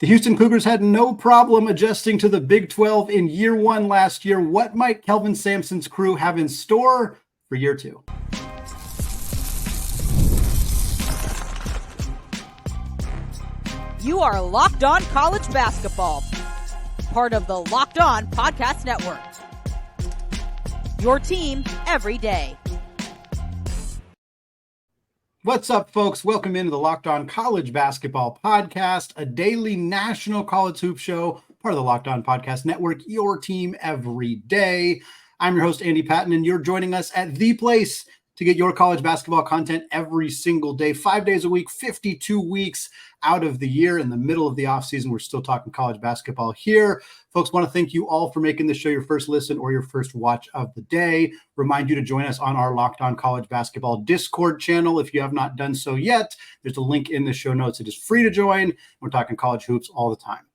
The Houston Cougars had no problem adjusting to the Big 12 in year one last year. What might Kelvin Sampson's crew have in store for year two? You are Locked On College Basketball, part of the Locked On Podcast Network. Your team every day. What's up, folks? Welcome into the Locked On College Basketball Podcast, a daily national college hoop show, part of the Locked On Podcast Network, your team every day. I'm your host, Andy Patton, and you're joining us at the place to get your college basketball content every single day, 5 days a week, 52 weeks out of the year. In the middle of the offseason, we're still talking college basketball here. Folks, want to thank you all for making this show your first listen or your first watch of the day. Remind you to join us on our Locked On College Basketball Discord channel. If you have not done so yet, there's a link in the show notes. It is free to join. We're talking college hoops all the time.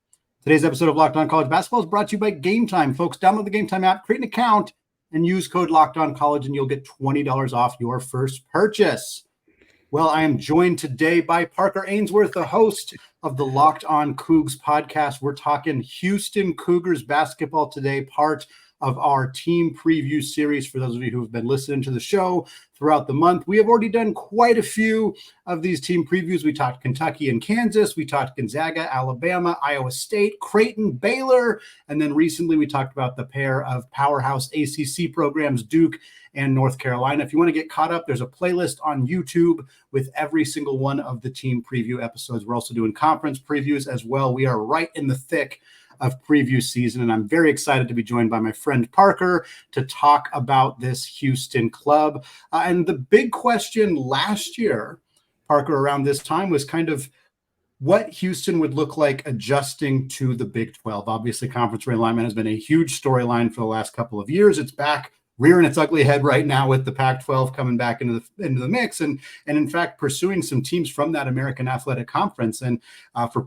Today's episode of Locked On College Basketball is brought to you by Game Time. Folks, download the Game Time app, create an account, and use code LOCKEDONCollege, and you'll get $20 off your first purchase. Well, I am joined today by Parker Ainsworth, the host of the Locked On Cougs podcast. We're talking Houston Cougars basketball today, part of our team preview series. For those of you who have been listening to the show throughout the month, we have already done quite a few of these team previews. We talked Kentucky and Kansas. We talked Gonzaga, Alabama, Iowa State, Creighton, Baylor. And then recently we talked about the pair of powerhouse ACC programs, Duke and North Carolina. If you want to get caught up, there's a playlist on YouTube with every single one of the team preview episodes. We're also doing conference previews as well. We are right in the thick of preview season, and I'm very excited to be joined by my friend Parker to talk about this Houston club. And the big question last year, Parker, around this time was kind of what Houston would look like adjusting to the Big 12. Obviously, conference realignment has been a huge storyline for the last couple of years. It's back rearing its ugly head right now with the Pac-12 coming back into the mix, and in fact pursuing some teams from that American Athletic Conference. And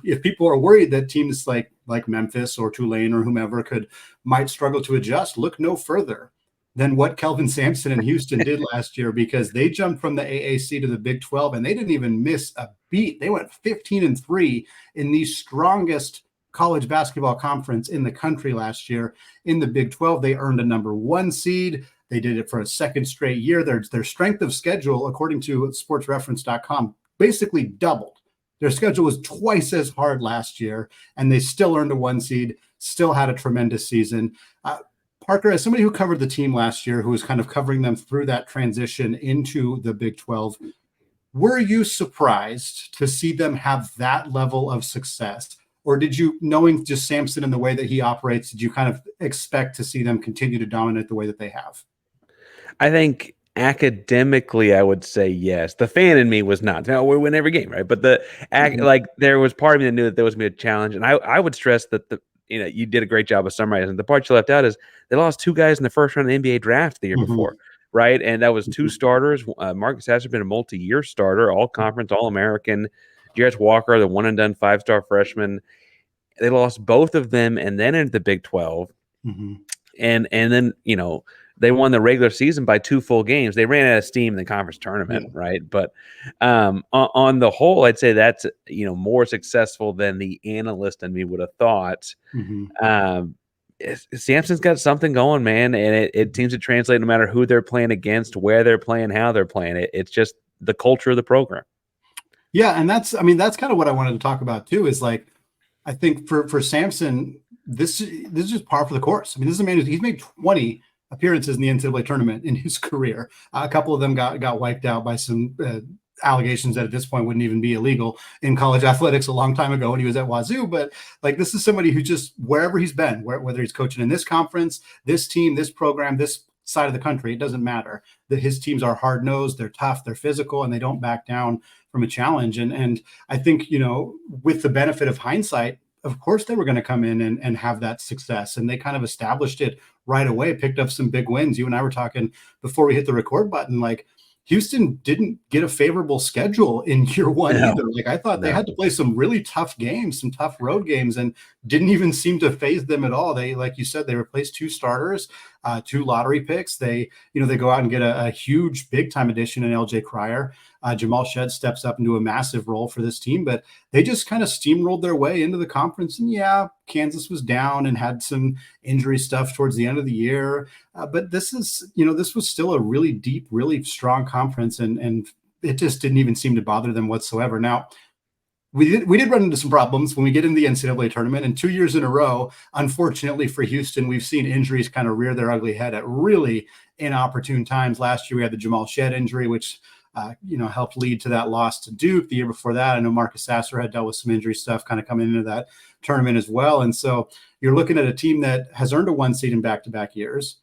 if people are worried that teams like Memphis or Tulane or whomever might struggle to adjust, look no further than what Kelvin Sampson and Houston did last year, because they jumped from the AAC to the Big 12 and they didn't even miss a beat. They went 15-3 in the strongest college basketball conference in the country last year. In the Big 12, they earned a number 1 seed. They did it for a second straight year. Their strength of schedule, according to sportsreference.com, basically doubled. Their schedule was twice as hard last year, and they still earned a 1 seed, still had a tremendous season. Parker, as somebody who covered the team last year, who was kind of covering them through that transition into the Big 12, were you surprised to see them have that level of success? Or did you, knowing just Sampson and the way that he operates, did you kind of expect to see them continue to dominate the way that they have? I think academically, I would say yes. The fan in me was not. No, we win every game, right? But there was part of me that knew that there was going to be a challenge, and I would stress that you did a great job of summarizing. The part you left out is they lost 2 guys in the first round of the NBA draft the year before, right? And that was 2 starters. Marcus has been a multi-year starter, all conference, all American. Jarrett Walker, the one and done 5-star freshman. They lost both of them and then into the Big 12. And then, they won the regular season by 2 full games. They ran out of steam in the conference tournament, right? But on the whole, I'd say that's, more successful than the analyst and me would have thought. Sampson's got something going, man, and it seems to translate no matter who they're playing against, where they're playing, how they're playing. It's just the culture of the program. Yeah, and that's kind of what I wanted to talk about too, is like, I think for Sampson, this is just par for the course. I mean, this is a man he's made 20 appearances in the NCAA tournament in his career. A couple of them got wiped out by some allegations that at this point wouldn't even be illegal in college athletics a long time ago when he was at Wazoo. But like, this is somebody who just, wherever he's been, whether he's coaching in this conference, this team, this program, this side of the country, it doesn't matter, that his teams are hard-nosed, they're tough, they're physical, and they don't back down from a challenge. And I think, with the benefit of hindsight, of course they were going to come in and have that success. And they kind of established it right away, picked up some big wins. You and I were talking before we hit the record button, like Houston didn't get a favorable schedule in year one either. Like I thought they had to play some really tough games, some tough road games, and didn't even seem to phase them at all. They, like you said, they replaced 2 starters. 2 lottery picks. They go out and get a huge big time addition in LJ Cryer. Jamal Shead steps up into a massive role for this team, but they just kind of steamrolled their way into the conference. And yeah, Kansas was down and had some injury stuff towards the end of the year. But this was still a really deep, really strong conference, and it just didn't even seem to bother them whatsoever. Now, we did run into some problems when we get in the NCAA tournament, and 2 years in a row, unfortunately for Houston, we've seen injuries kind of rear their ugly head at really inopportune times. Last year, we had the Jamal Shead injury, which helped lead to that loss to Duke. The year before that, I know Marcus Sasser had dealt with some injury stuff kind of coming into that tournament as well. And so you're looking at a team that has earned a 1 seed in back-to-back years,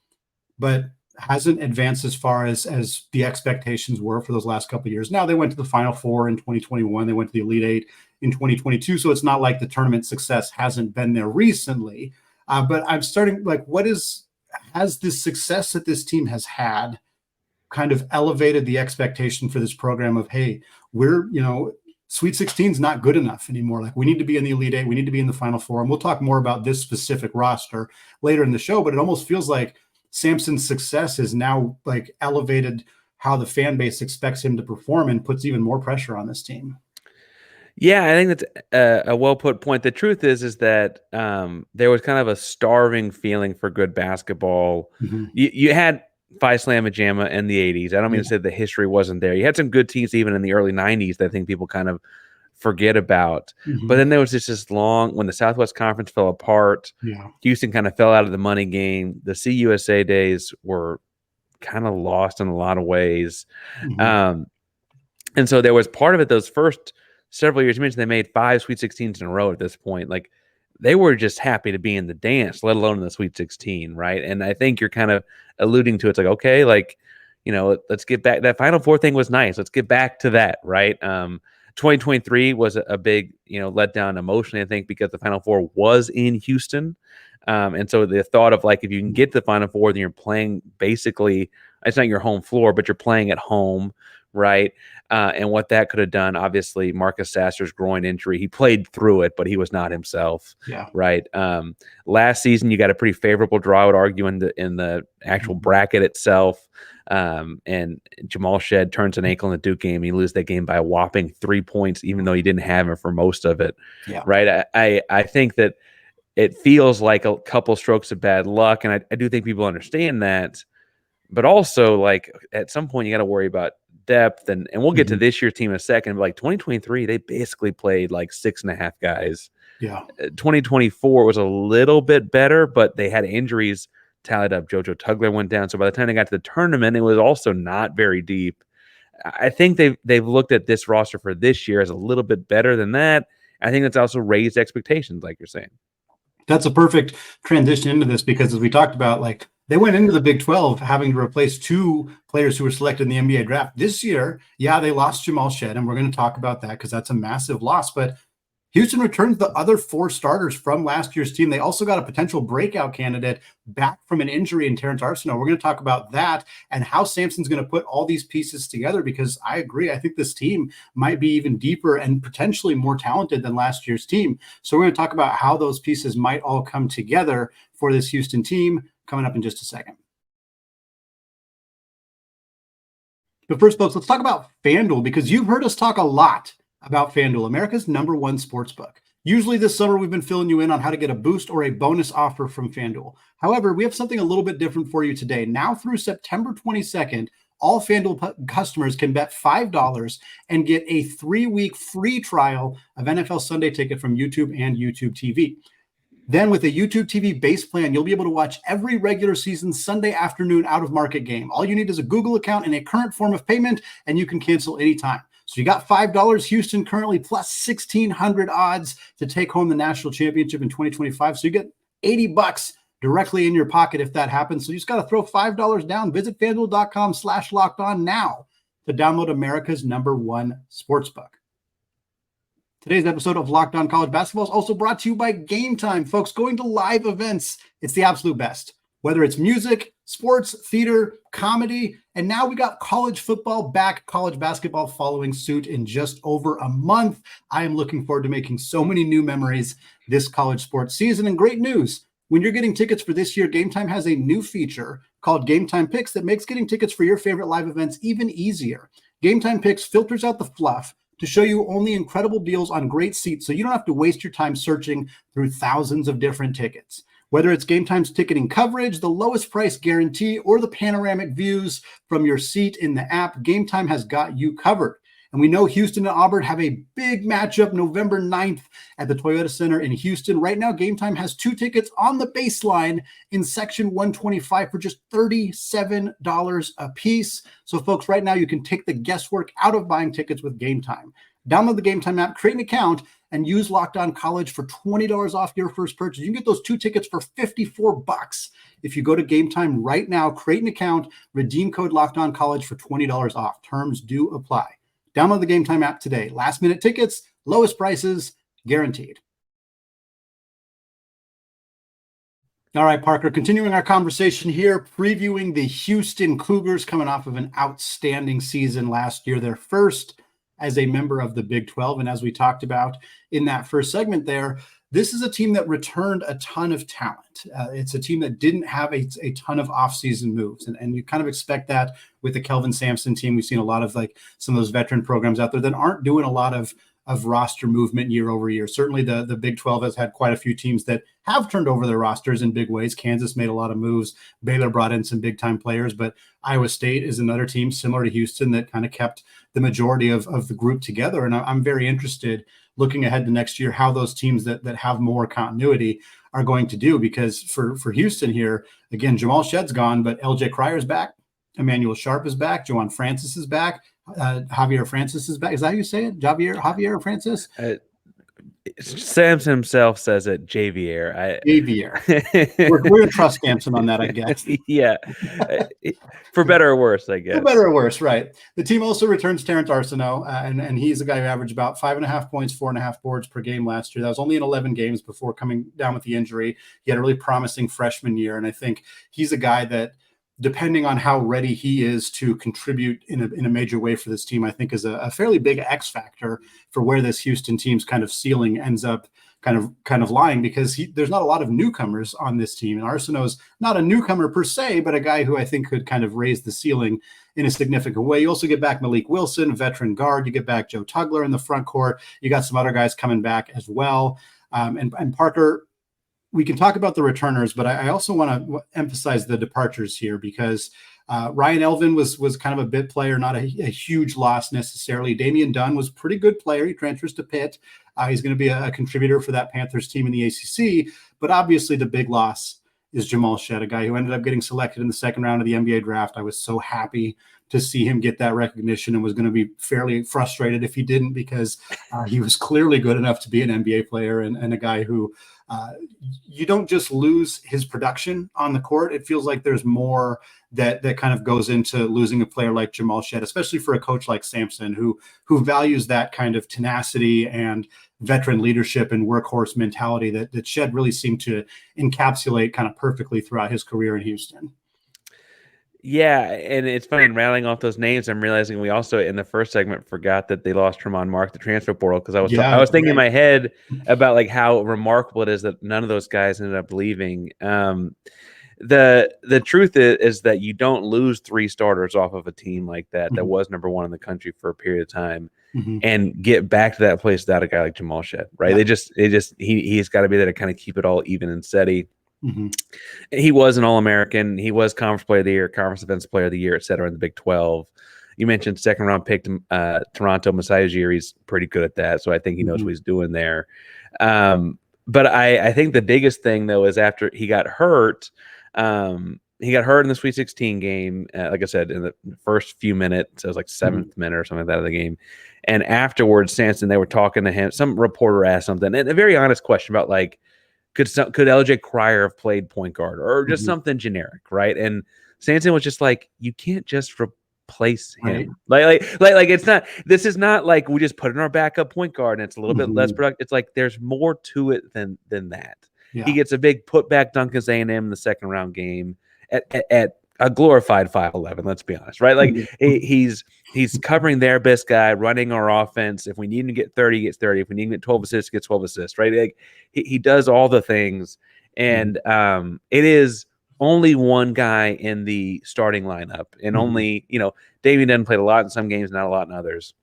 but hasn't advanced as far as the expectations were for those last couple of years. Now they went to the Final Four in 2021. They went to the Elite Eight in 2022. So it's not like the tournament success hasn't been there recently. But I'm starting has this success that this team has had kind of elevated the expectation for this program of, hey, we're, Sweet 16 is not good enough anymore. Like, we need to be in the Elite Eight. We need to be in the Final Four. And we'll talk more about this specific roster later in the show, but it almost feels like Sampson's success is now like elevated how the fan base expects him to perform and puts even more pressure on this team. Yeah, I think that's a well put point. The truth is that there was kind of a starving feeling for good basketball. Mm-hmm. You had Phi Slamma Jamma in the 80s. I don't mean to say the history wasn't there. You had some good teams even in the early 90s that I think people kind of forget about. Mm-hmm. But then there was just this long, when the Southwest Conference fell apart, Houston kind of fell out of the money game. The CUSA days were kind of lost in a lot of ways. Mm-hmm. And so there was part of it, those first several years, you mentioned they made 5 Sweet 16s in a row at this point. Like, they were just happy to be in the dance, let alone in the Sweet 16, right? And I think you're kind of alluding to, it's like, okay, like, let's get back. That Final Four thing was nice. Let's get back to that, right? 2023 was a big, letdown emotionally, I think, because the Final Four was in Houston. And so the thought of, like, if you can get to the Final Four, then you're playing basically, it's not your home floor, but you're playing at home, right? And what that could have done, obviously, Marcus Sasser's groin injury, he played through it, but he was not himself, right? Last season, you got a pretty favorable draw, I would argue, in the actual bracket itself. And Jamal Shead turns an ankle in the Duke game. He loses that game by a whopping 3 points, even though he didn't have him for most of it, right? I think that it feels like a couple strokes of bad luck, and I do think people understand that. But also, like, at some point, you got to worry about depth, and we'll get to this year's team in a second. But like 2023, they basically played like 6.5 guys. 2024 was a little bit better, but they had injuries tallied up. JoJo Tugler went down, so by the time they got to the tournament, it was also not very deep. I think they've looked at this roster for this year as a little bit better than that. I think that's also raised expectations, like you're saying. That's a perfect transition into this, because as we talked about, like, they went into the Big 12 having to replace 2 players who were selected in the NBA draft. This year, they lost Jamal Shead, and we're going to talk about that because that's a massive loss. But Houston returns the other 4 starters from last year's team. They also got a potential breakout candidate back from an injury in Terrence Arsenault. We're going to talk about that and how Sampson's going to put all these pieces together, because I agree. I think this team might be even deeper and potentially more talented than last year's team. So we're going to talk about how those pieces might all come together for this Houston team coming up in just a second. But first, folks, let's talk about FanDuel, because you've heard us talk a lot about FanDuel, America's #1 sportsbook. Usually this summer, we've been filling you in on how to get a boost or a bonus offer from FanDuel. However, we have something a little bit different for you today. Now through September 22nd, all FanDuel customers can bet $5 and get a 3-week free trial of NFL Sunday Ticket from YouTube and YouTube TV. Then with a YouTube TV base plan, you'll be able to watch every regular season Sunday afternoon out-of-market game. All you need is a Google account and a current form of payment, and you can cancel anytime. So you got $5, Houston currently plus 1,600 odds to take home the national championship in 2025. So you get $80 directly in your pocket if that happens. So you just got to throw $5 down. Visit FanDuel.com/lockedon now to download America's #1 sportsbook. Today's episode of Locked On College Basketball is also brought to you by Game Time. Folks, going to live events, it's the absolute best. Whether it's music, sports, theater, comedy, and now we got college football back, college basketball following suit in just over a month. I am looking forward to making so many new memories this college sports season. And great news, When you're getting tickets for this year, Game Time has a new feature called Game Time Picks that makes getting tickets for your favorite live events even easier. Game Time Picks filters out the fluff to show you only incredible deals on great seats, so you don't have to waste your time searching through thousands of different tickets. Whether it's Game Time's ticketing coverage, the lowest price guarantee, or the panoramic views from your seat in the app, Game Time has got you covered. And we know Houston and Auburn have a big matchup November 9th at the Toyota Center in Houston. Right now, Game Time has 2 tickets on the baseline in section 125 for just $37 a piece. So folks, right now you can take the guesswork out of buying tickets with Game Time. Download the Game Time app, create an account, and use Locked On College for $20 off your first purchase. You can get those 2 tickets for $54 if you go to Game Time right now, create an account, redeem code Locked On College for $20 off. Terms do apply. Download the Game Time app today. Last minute tickets, lowest prices, guaranteed. All right, Parker, continuing our conversation here, previewing the Houston Cougars coming off of an outstanding season last year, their first as a member of the Big 12. And as we talked about in that first segment there, this is a team that returned a ton of talent. It's a team that didn't have a ton of offseason moves. And you kind of expect that with the Kelvin Sampson team. We've seen a lot of like some of those veteran programs out there that aren't doing a lot of roster movement year over year. Certainly the Big 12 has had quite a few teams that have turned over their rosters in big ways. Kansas made a lot of moves. Baylor brought in some big time players, but Iowa State is another team similar to Houston that kind of kept the majority of the group together. And I'm very interested looking ahead to next year, how those teams that have more continuity are going to do. Because for Houston here, again, Jamal Shead's gone, but LJ Cryer's back. Emmanuel Sharp is back. Jawan Francis is back. Javier Francis is back. Is that how you say it? Javier Francis? Sampson himself says it, Javier. Javier. We're going to trust Sampson on that, I guess. Yeah. For better or worse, I guess. For better or worse, right. The team also returns Terrence Arsenault, and he's a guy who averaged about 5.5 points, 4.5 boards per game last year. That was only in 11 games before coming down with the injury. He had a really promising freshman year, and I think he's a guy that, depending on how ready he is to contribute in a major way for this team, I think is a fairly big X factor for where this Houston team's kind of ceiling ends up kind of lying, because there's not a lot of newcomers on this team. And Arsenault's not a newcomer per se, but a guy who I think could kind of raise the ceiling in a significant way. You also get back Malik Wilson, veteran guard. You get back Joe Tugler in the front court. You got some other guys coming back as well. And Parker, we can talk about the returners, but I also want to emphasize the departures here, because Ryan Elvin was kind of a bit player, not a huge loss necessarily. Damian Dunn was a pretty good player. He transfers to Pitt. He's going to be a contributor for that Panthers team in the ACC. But obviously the big loss is Jamal Shead, a guy who ended up getting selected in the second round of the NBA draft. I was so happy to see him get that recognition, and was going to be fairly frustrated if he didn't, because he was clearly good enough to be an NBA player, and a guy who you don't just lose his production on the court. It feels like there's more that kind of goes into losing a player like Jamal Shead, especially for a coach like Sampson, who values that kind of tenacity and veteran leadership and workhorse mentality that Shead really seemed to encapsulate kind of perfectly throughout his career in Houston. Yeah, and it's funny, in rattling off those names, I'm realizing we also, in the first segment, forgot that they lost Tremont Mark, the transfer portal, because I was thinking in my head about like how remarkable it is that none of those guys ended up leaving. The truth is that you don't lose 3 starters off of a team like that was number 1 in the country for a period of time, and get back to that place without a guy like Jamal Shead, right? Yeah. He's got to be there to kind of keep it all even and steady. He was an All-American. He was Conference Player of the Year, Conference Defensive Player of the Year, et cetera, in the Big 12. You mentioned second round pick Toronto Masai Ujiri. He's pretty good at that, so I think he knows what he's doing there. But I think the biggest thing, though, is after he got hurt. He got hurt in the Sweet 16 game, like I said, in the first fefew minutes. It was like 7th minute or something like that of the game. And afterwards, Sampson, they were talking to him. Some reporter asked something, and a very honest question about, like, could LJ Cryer have played point guard, or just something generic, right? And Sampson was just like, you can't just replace him. Right. Like it's not. This is not like we just put in our backup point guard and it's a little bit less productive. It's like there's more to it than that. Yeah. He gets a big putback dunk as A&M in the second round game at a glorified 5'11". Let's be honest, right? Like he's covering their best guy, running our offense. If we need him to get 30, he gets 30. If we need him to get 12 assists, he gets 12 assists, right? Like he does all the things, And it is only one guy in the starting lineup, and only, Davian doesn't play a lot in some games, not a lot in others.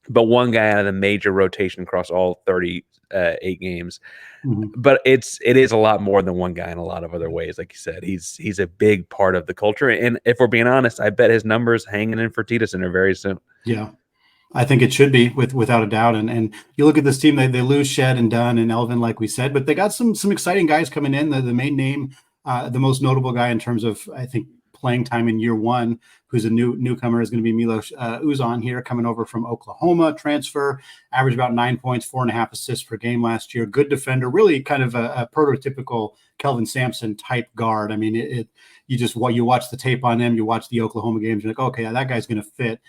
But one guy out of the major rotation across all 38 games. But it is a lot more than one guy in a lot of other ways. Like you said, he's a big part of the culture. And if we're being honest, I bet his numbers hanging in for Tita Center very soon. Yeah. I think it should be without a doubt. And you look at this team, they lose Shead and Dunn and Elvin, like we said, but they got some exciting guys coming in. The main name, the most notable guy in terms of, I think, playing time in year one, who's a newcomer, is going to be Milos Uzan here, coming over from Oklahoma, transfer, averaged about 9 points, 4.5 assists per game last year. Good defender, really kind of a prototypical Kelvin Sampson type guard. I mean, you watch the tape on him, you watch the Oklahoma games, you're like, okay, that guy's going to fit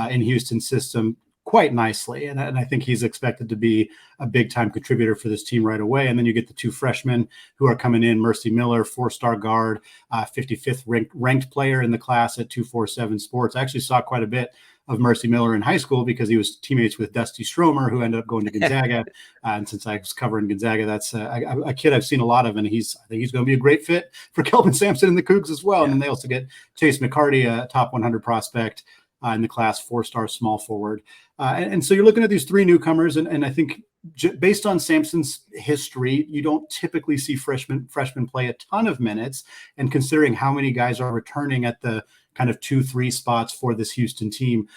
in Houston's system quite nicely. And I think he's expected to be a big time contributor for this team right away. And then you get the two freshmen who are coming in, Mercy Miller, 4-star guard, 55th ranked player in the class at 247 Sports. I actually saw quite a bit of Mercy Miller in high school because he was teammates with Dusty Stromer, who ended up going to Gonzaga. And since I was covering Gonzaga, that's a kid I've seen a lot of, and I think he's going to be a great fit for Kelvin Sampson and the Cougs as well. Yeah. And then they also get Chase McCarty, a top 100 prospect in the class, 4-star small forward. And so you're looking at these three newcomers, and I think based on Sampson's history, you don't typically see freshmen play a ton of minutes. And considering how many guys are returning at the kind of 2-3 spots for this Houston team,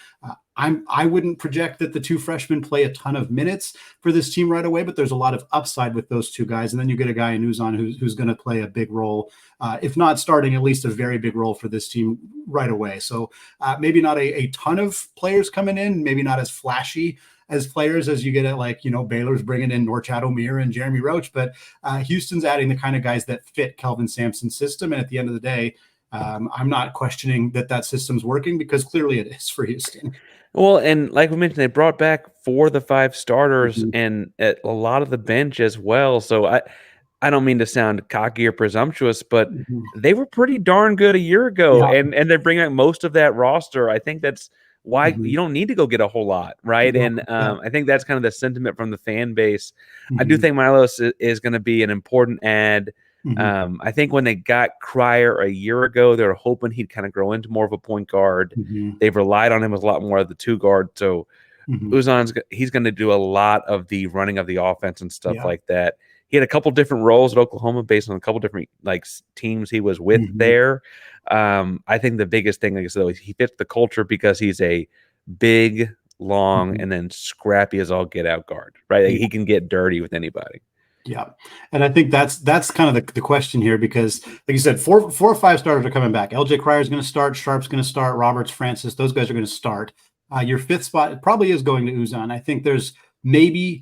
I wouldn't project that the two freshmen play a ton of minutes for this team right away, but there's a lot of upside with those two guys. And then you get a guy in Uzan who's going to play a big role, if not starting, at least a very big role for this team right away. So maybe not a ton of players coming in, maybe not as flashy as players as you get at, like, Baylor's bringing in Norchad O'Meara and Jeremy Roach, but Houston's adding the kind of guys that fit Kelvin Sampson's system. And at the end of the day, I'm not questioning that system's working, because clearly it is for Houston. Well, and like we mentioned, they brought back 4 of the 5 starters and a lot of the bench as well. So I don't mean to sound cocky or presumptuous, but they were pretty darn good a year ago, and they're bringing back most of that roster. I think that's why you don't need to go get a whole lot, right? And I think that's kind of the sentiment from the fan base. I do think Milos is going to be an important add. I think when they got Cryer a year ago, they were hoping he'd kind of grow into more of a point guard. They've relied on him as a lot more of the 2 guard. So he's going to do a lot of the running of the offense and stuff like that. He had a couple different roles at Oklahoma based on a couple different teams he was with there. I think the biggest thing, like I said, he fits the culture because he's a big, long, and then scrappy as all get out guard, right? He can get dirty with anybody. Yeah. And I think that's kind of the question here, because like you said, 4 or 5 starters are coming back. LJ Cryer is going to start. Sharp's going to start. Roberts, Francis, those guys are going to start. Your 5th spot probably is going to Uzan. I think there's maybe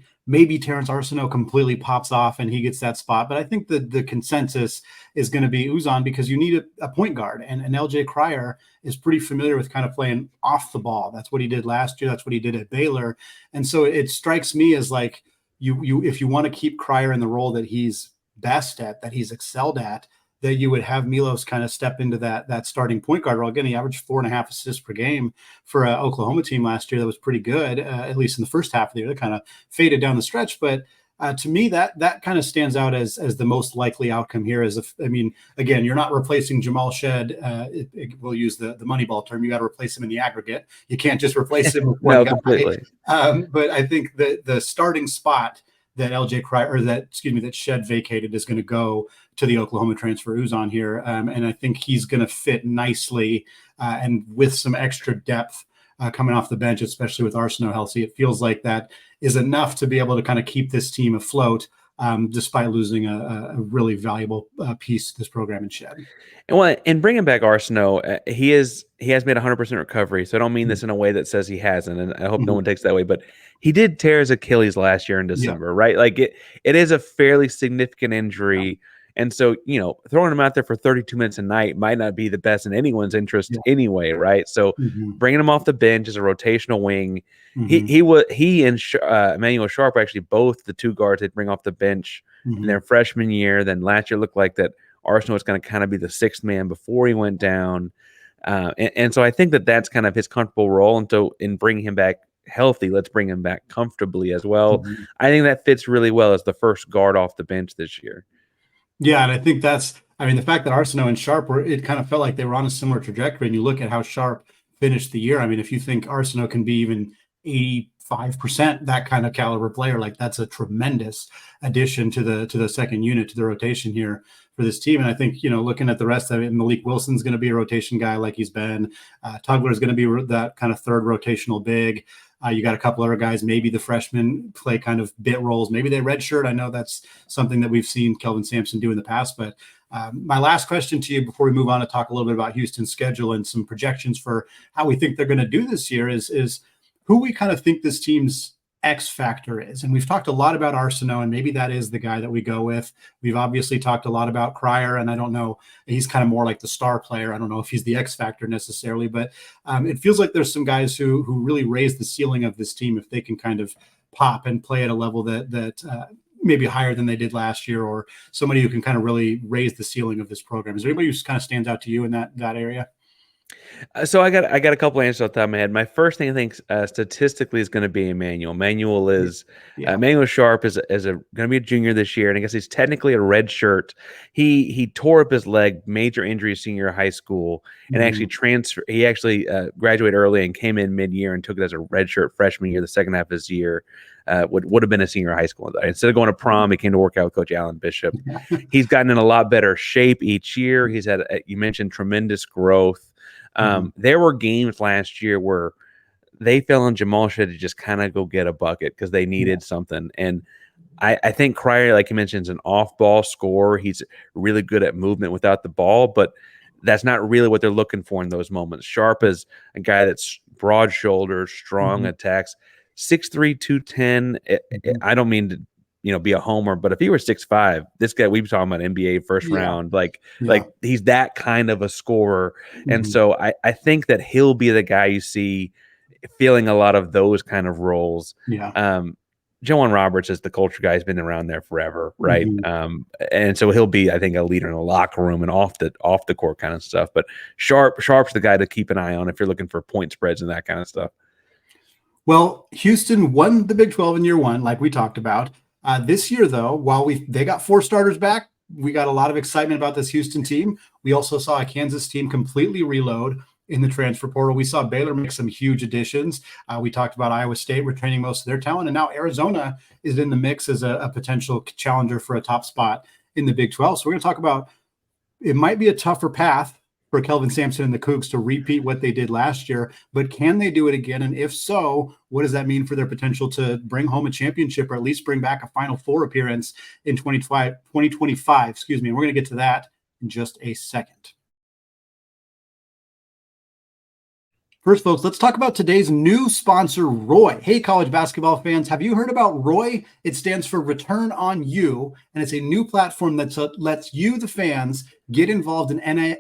Terrence Arsenault completely pops off and he gets that spot. But I think the consensus is going to be Uzan, because you need a point guard. And LJ Cryer is pretty familiar with kind of playing off the ball. That's what he did last year. That's what he did at Baylor. And so it strikes me as like, you if you want to keep Cryer in the role that he's best at, that he's excelled at, that you would have Milos kind of step into that starting point guard role. Again, he averaged 4.5 assists per game for an Oklahoma team last year. That was pretty good, at least in the first half of the year. That kind of faded down the stretch, but to me, that kind of stands out as the most likely outcome here. Again, you're not replacing Jamal Shead. We'll use the Moneyball term. You got to replace him in the aggregate. You can't just replace him with one guy. Completely. But I think the starting spot that LJ Cryer, or that Shead vacated, is going to go to the Oklahoma transfer Uzan here, and I think he's going to fit nicely, and with some extra depth coming off the bench, especially with Arsenault healthy, it feels like that is enough to be able to kind of keep this team afloat, despite losing a really valuable piece to this program in Shead. And bringing back Arsenault, he has made 100% recovery. So I don't mean this in a way that says he hasn't, and I hope no one takes that way. But he did tear his Achilles last year in December, right? Like it is a fairly significant injury. And so, throwing him out there for 32 minutes a night might not be the best in anyone's interest anyway, right? So bringing him off the bench as a rotational wing, he and Emmanuel Sharp were actually both the 2 guards they'd bring off the bench in their freshman year. Then last year looked like that Arsenault was going to kind of be the 6th man before he went down. And so I think that's kind of his comfortable role. And so in bringing him back healthy, let's bring him back comfortably as well. I think that fits really well as the first guard off the bench this year. Yeah, and I think the fact that Arsenault and Sharp it kind of felt like they were on a similar trajectory. And you look at how Sharp finished the year. I mean, if you think Arsenault can be even 85% that kind of caliber player, like that's a tremendous addition to the second unit, to the rotation here for this team. And I think, looking at the rest of it, Malik Wilson's going to be a rotation guy like he's been. Tugler is going to be that kind of third rotational big. You got a couple other guys, maybe the freshmen play kind of bit roles. Maybe they redshirt. I know that's something that we've seen Kelvin Sampson do in the past. But my last question to you before we move on to talk a little bit about Houston's schedule and some projections for how we think they're going to do this year is who we kind of think this team's X factor is. And we've talked a lot about Arsenault, and maybe that is the guy that we go with. We've obviously talked a lot about Cryer, and I don't know, he's kind of more like the star player. I don't know if he's the X factor necessarily, but it feels like there's some guys who really raise the ceiling of this team if they can kind of pop and play at a level that maybe higher than they did last year, or somebody who can kind of really raise the ceiling of this program. Is there anybody who kind of stands out to you in that to So I got a couple answers off the top of my head. My first thing I think statistically is going to be Emmanuel. Emmanuel Sharp is going to be a junior this year, and I guess he's technically a red shirt. He tore up his leg, major injury senior year of high school, and actually transferred. He actually graduated early and came in mid-year and took it as a red shirt freshman year. The second half of his year would have been a senior high school. Instead of going to prom, he came to work out with Coach Alan Bishop. He's gotten in a lot better shape each year. He's had, you mentioned, tremendous growth. There were games last year where they fell on Jamal Shead to just kind of go get a bucket because they needed something. And I think Cryer, like you mentioned, is an off-ball scorer. He's really good at movement without the ball, but that's not really what they're looking for in those moments. Sharp is a guy that's broad shoulders, strong attacks, 6'3", 210. I don't mean to be a homer, but if he were 6'5", this guy, we've been talking about NBA first round, like he's that kind of a scorer. And so I think that he'll be the guy you see feeling a lot of those kind of roles. Joanne Roberts is the culture guy. He's been around there forever, right? And so he'll be, I think, a leader in the locker room and off the court kind of stuff. But Sharp's the guy to keep an eye on if you're looking for point spreads and that kind of stuff. Well, Houston won the Big 12 in year one, like we talked about. This year, though, while they got 4 starters back, we got a lot of excitement about this Houston team. We also saw a Kansas team completely reload in the transfer portal. We saw Baylor make some huge additions. We talked about Iowa State retaining most of their talent, and now Arizona is in the mix as a potential challenger for a top spot in the Big 12. So we're going to talk about, it might be a tougher path for Kelvin Sampson and the Cougs to repeat what they did last year, but can they do it again? And if so, what does that mean for their potential to bring home a championship, or at least bring back a Final Four appearance in 2025? Excuse me. And we're going to get to that in just a second. First, folks, let's talk about today's new sponsor, Roy. Hey, college basketball fans, have you heard about Roy? It stands for Return on You, and it's a new platform that lets you, the fans, get involved in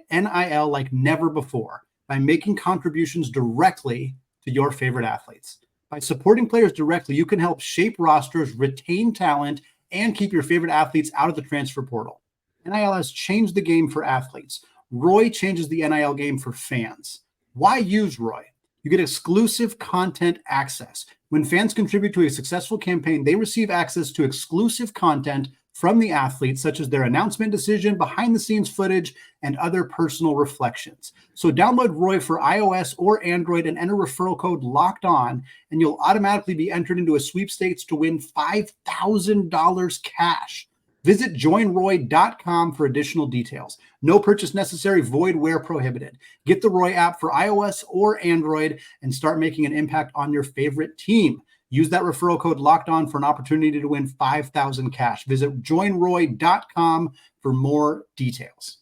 NIL like never before by making contributions directly to your favorite athletes. By supporting players directly, you can help shape rosters, retain talent, and keep your favorite athletes out of the transfer portal. NIL has changed the game for athletes. Roy changes the NIL game for fans. Why use Roy? You get exclusive content access. When fans contribute to a successful campaign, they receive access to exclusive content from the athletes, such as their announcement decision, behind-the-scenes footage, and other personal reflections. So download Roy for iOS or Android and enter referral code LOCKEDON, and you'll automatically be entered into a sweepstakes to win $5,000 cash. Visit joinroy.com for additional details. No purchase necessary, void where prohibited. Get the Roy app for iOS or Android and start making an impact on your favorite team. Use that referral code LOCKEDON for an opportunity to win $5,000 cash. Visit joinroy.com for more details.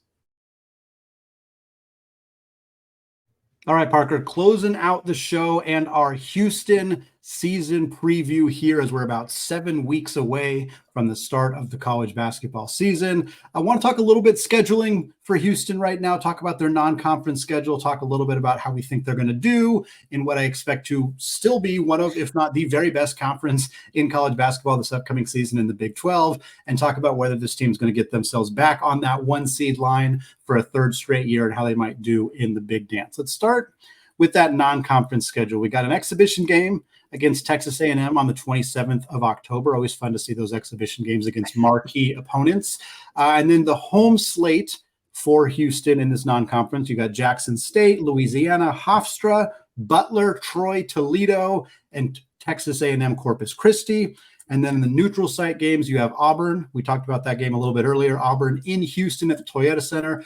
All right, Parker, closing out the show and our Houston season preview here, as we're about 7 weeks away from the start of the college basketball season. I want to talk a little bit scheduling for Houston right now, talk about their non-conference schedule, talk a little bit about how we think they're going to do in what I expect to still be one of, if not the very best conference in college basketball this upcoming season in the Big 12, and talk about whether this team is going to get themselves back on that 1 seed line for a third straight year and how they might do in the Big Dance. Let's start with that non-conference schedule. We got an exhibition game against Texas A&M on the 27th of October. Always fun to see those exhibition games against marquee opponents. And then the home slate for Houston in this non-conference, you got Jackson State, Louisiana, Hofstra, Butler, Troy, Toledo, and Texas A&M Corpus Christi. And then the neutral site games, you have Auburn. We talked about that game a little bit earlier. Auburn in Houston at the Toyota Center.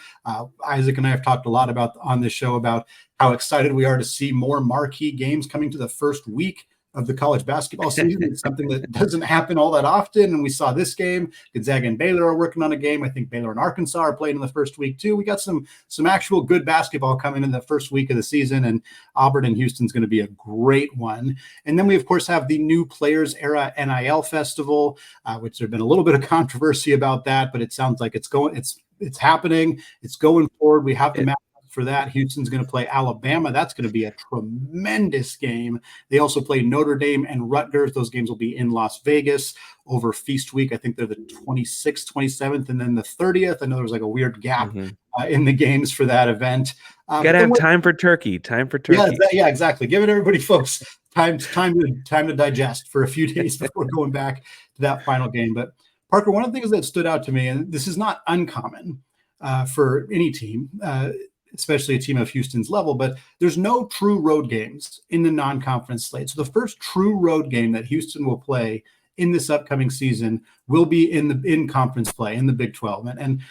Isaac and I have talked a lot about on this show about how excited we are to see more marquee games coming to the first week of the college basketball season. It's something that doesn't happen all that often. And we saw this game. Gonzaga and Baylor are working on a game. I think Baylor and Arkansas are playing in the first week too. We got some actual good basketball coming in the first week of the season, and Auburn and Houston's going to be a great one. And then we, of course, have the New Players Era NIL Festival, which there's been a little bit of controversy about that, but it sounds like it's happening. It's going forward. We have the match for that. Houston's going to play Alabama. That's going to be a tremendous game. They also play Notre Dame and Rutgers. Those games will be in Las Vegas over Feast Week. I think they're the 26th, 27th, and then the 30th. I know there was like a weird gap in the games for that event. Got to have time for turkey. Yeah, exactly. Giving everybody, folks, time to digest for a few days before going back to that final game. But Parker, one of the things that stood out to me, and this is not uncommon for any team, especially a team of Houston's level, but there's no true road games in the non-conference slate. So the first true road game that Houston will play in this upcoming season will be in conference play in the Big 12. And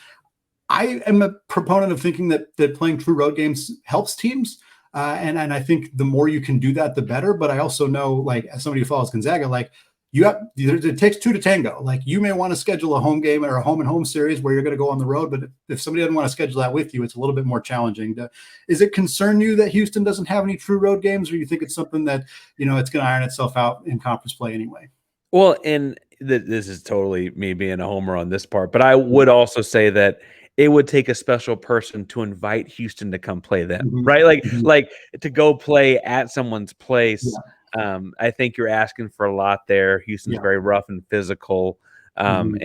I am a proponent of thinking that playing true road games helps teams. And I think the more you can do that, the better. But I also know, like, as somebody who follows Gonzaga, like, it takes two to tango. Like, you may want to schedule a home game or a home and home series where you're going to go on the road, but if somebody doesn't want to schedule that with you, it's a little bit more challenging. Is it concern you that Houston doesn't have any true road games, or you think it's something that, it's going to iron itself out in conference play anyway? Well, and this is totally me being a homer on this part, but I would also say that it would take a special person to invite Houston to come play them, right? Like to go play at someone's place. Yeah. I think you're asking for a lot there. Houston's very rough and physical. And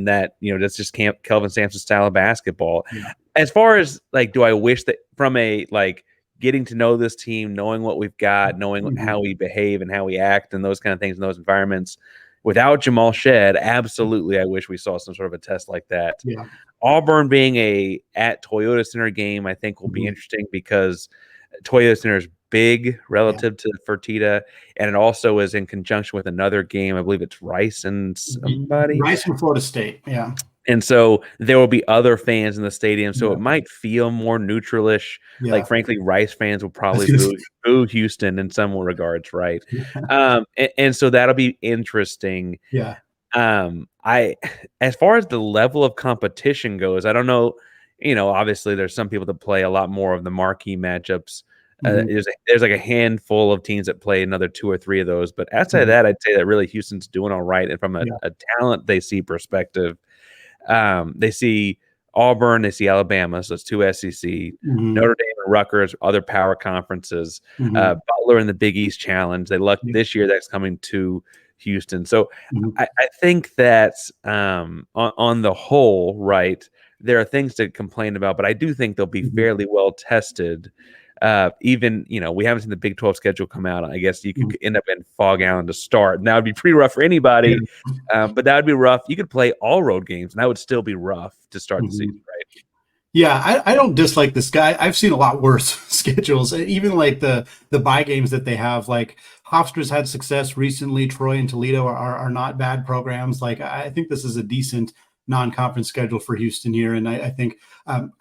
that, that's just Kelvin Sampson style of basketball. Yeah. As far as, like, do I wish that from a, like, getting to know this team, knowing what we've got, knowing how we behave and how we act and those kind of things in those environments, without Jamal Shead, absolutely, I wish we saw some sort of a test like that. Yeah. Auburn being at Toyota Center game, I think will be interesting because Toyota Center is big relative to Fertitta, and it also is in conjunction with another game. I believe it's Rice and somebody. Rice and Florida State, yeah. And so there will be other fans in the stadium, so it might feel more neutralish. Yeah. Like, frankly, Rice fans will probably boo Houston in some regards, right? And so that'll be interesting. Yeah. As far as the level of competition goes, I don't know. Obviously, there's some people that play a lot more of the marquee matchups. There's like a handful of teams that play another 2 or 3 of those, but outside of that, I'd say that really Houston's doing all right. And from a talent they see perspective, they see Auburn, they see Alabama, so it's 2 SEC, Notre Dame and Rutgers, other power conferences, Butler in the Big East Challenge. They luck this year that's coming to Houston. So I think that on the whole, right, there are things to complain about, but I do think they'll be fairly well tested. Even, we haven't seen the Big 12 schedule come out. I guess you could end up in Fog Island to start, and that would be pretty rough for anybody. But that would be rough. You could play all road games, and that would still be rough to start the season, right? Yeah, I don't dislike this guy. I've seen a lot worse schedules, even like the bye games that they have. Like, Hofstra's had success recently. Troy and Toledo are not bad programs. Like, I think this is a decent non-conference schedule for Houston here. And I think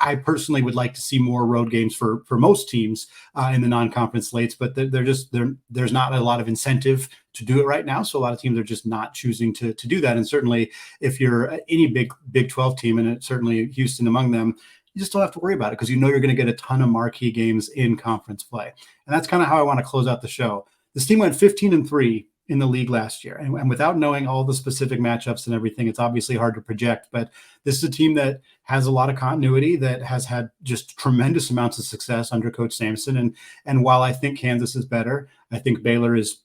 I personally would like to see more road games for most teams in the non-conference slates, but there's not a lot of incentive to do it right now. So a lot of teams are just not choosing to do that. And certainly if you're any Big 12 team, and certainly Houston among them, you just don't have to worry about it because you're going to get a ton of marquee games in conference play. And that's kind of how I want to close out the show. This team went 15-3 in the league last year. And without knowing all the specific matchups and everything, it's obviously hard to project, but this is a team that has a lot of continuity, that has had just tremendous amounts of success under Coach Sampson. And while I think Kansas is better, I think Baylor is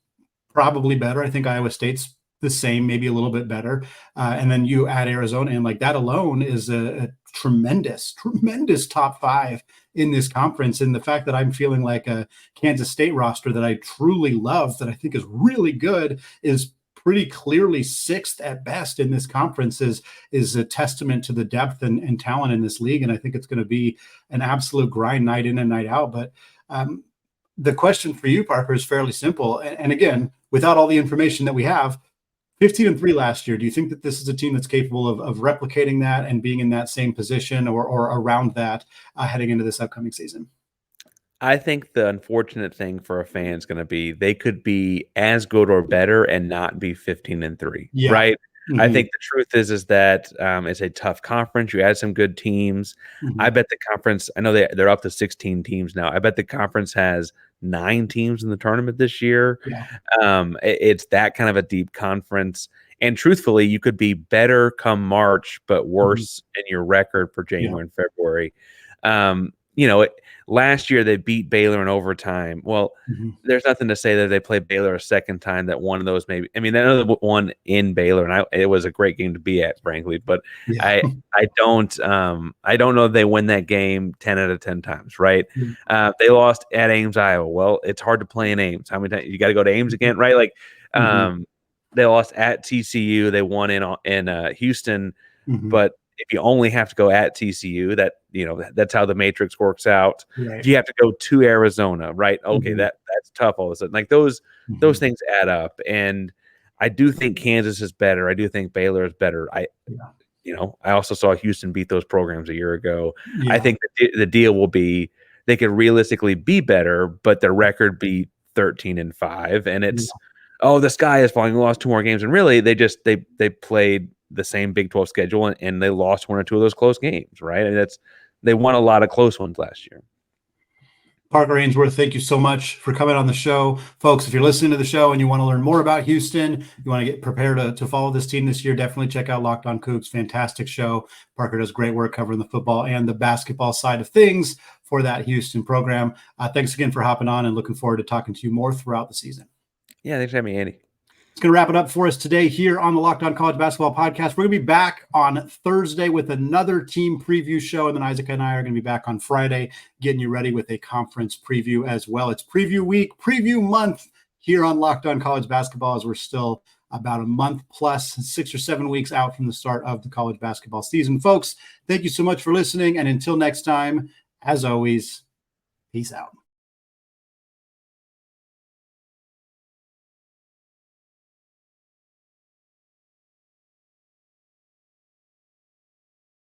probably better. I think Iowa State's the same, maybe a little bit better. And then you add Arizona, and like that alone is a tremendous top five in this conference. And the fact that I'm feeling like a Kansas State roster that I truly love, that I think is really good, is pretty clearly sixth at best in this conference, is a testament to the depth and talent in this league. And I think it's going to be an absolute grind night in and night out. But the question for you, Parker, is fairly simple. And again, without all the information that we have, 15-3 last year, do you think that this is a team that's capable of replicating that and being in that same position or around that heading into this upcoming season? I think the unfortunate thing for a fan is going to be they could be as good or better and not be 15-3, Yeah. right? Mm-hmm. I think the truth is that it's a tough conference. You had some good teams. Mm-hmm. I bet the conference, I know they're up to 16 teams now. I bet the conference has 9 teams in the tournament this year. Yeah. It's that kind of a deep conference. And truthfully, you could be better come March, but worse in your record for January and February. Last year they beat Baylor in overtime. Well, there's nothing to say that they play Baylor a second time, that one of those maybe. I mean, they know one in Baylor, and it was a great game to be at, frankly. But I don't know if they win that game 10 out of 10 times, right? They lost at Ames, Iowa. Well, it's hard to play in Ames. How many times you got to go to Ames again, right? Like, they lost at TCU. They won in Houston, but if you only have to go at TCU, that's how the matrix works out. Right. If you have to go to Arizona, right? Okay, that's tough all of a sudden. Like those things add up. And I do think Kansas is better. I do think Baylor is better. I also saw Houston beat those programs a year ago. Yeah. I think the deal will be they could realistically be better, but their record be 13-5, and it's the sky is falling. We lost 2 more games, and really they played the same Big 12 schedule, and they lost 1 or 2 of those close games, right? And they won a lot of close ones last year. Parker Ainsworth, thank you so much for coming on the show. Folks, if you're listening to the show and you want to learn more about Houston, you want to get prepared to follow this team this year, definitely check out Locked On Cougs. Fantastic show. Parker does great work covering the football and the basketball side of things for that Houston program. Thanks again for hopping on, and looking forward to talking to you more throughout the season. Yeah, thanks for having me, Andy. It's going to wrap it up for us today here on the Locked On College Basketball Podcast. We're going to be back on Thursday with another team preview show, and then Isaac and I are going to be back on Friday getting you ready with a conference preview as well. It's preview week, preview month here on Locked On College Basketball, as we're still about a month plus 6 or 7 weeks out from the start of the college basketball season. Folks, thank you so much for listening, and until next time, as always, peace out.